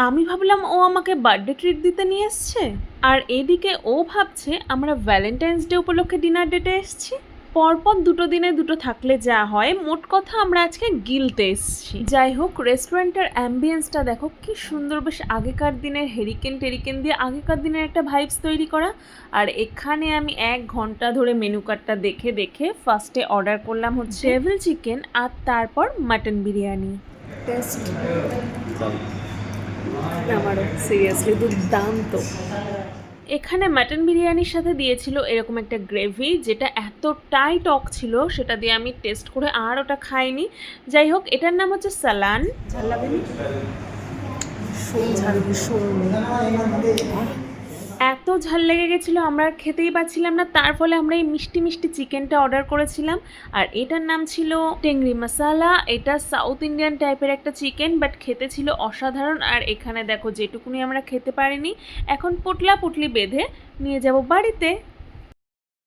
আমি ভাবলাম ও আমাকে বার্থডে ট্রিট দিতে নিয়ে এসছে, আর এদিকে ও ভাবছে আমরা ভ্যালেন্টাইন্স ডে উপলক্ষে ডিনার ডেটে এসছি। পরপর দুটো দিনে দুটো থাকলে যা হয়, মোট কথা আমরা আজকে গিলতে এসছি। যাই হোক, রেস্টুরেন্টের অ্যাম্বিয়েন্সটা দেখো কি সুন্দর, বেশ আগেকার দিনের হেরিকেন টেরিকেন দিয়ে আগেকার দিনের একটা ভাইবস তৈরি করা। আর এখানে আমি 1 ঘন্টা ধরে মেনু কার্ডটা দেখে দেখে ফার্স্টে অর্ডার করলাম হচ্ছে ডেভিল চিকেন, আর তারপর মাটন বিরিয়ানি। টেস্ট আমারও সিরিয়াসলি দুর্দান্ত। এখানে মাটন বিরিয়ানির সাথে দিয়েছিল এরকম একটা গ্রেভি, যেটা এতটাই টক ছিল সেটা দিয়ে আমি টেস্ট করে আর ওটা খাইনি। যাই হোক, এটার নাম হচ্ছে সালান। ঝাল লাগেনি? ভীষণ ঝাল, ভীষণ। এত ঝাল লেগে গেছিলো আমরা আর খেতেই পাচ্ছিলাম না, তার ফলে আমরা এই মিষ্টি মিষ্টি চিকেনটা অর্ডার করেছিলাম। আর এটার নাম ছিল টেংরি মশালা। এটা সাউথ ইন্ডিয়ান টাইপের একটা চিকেন, বাট খেতে ছিল অসাধারণ। আর এখানে দেখো যেটুকুনি আমরা খেতে পারিনি, এখন পুটলা পুটলি বেঁধে নিয়ে যাব বাড়িতে।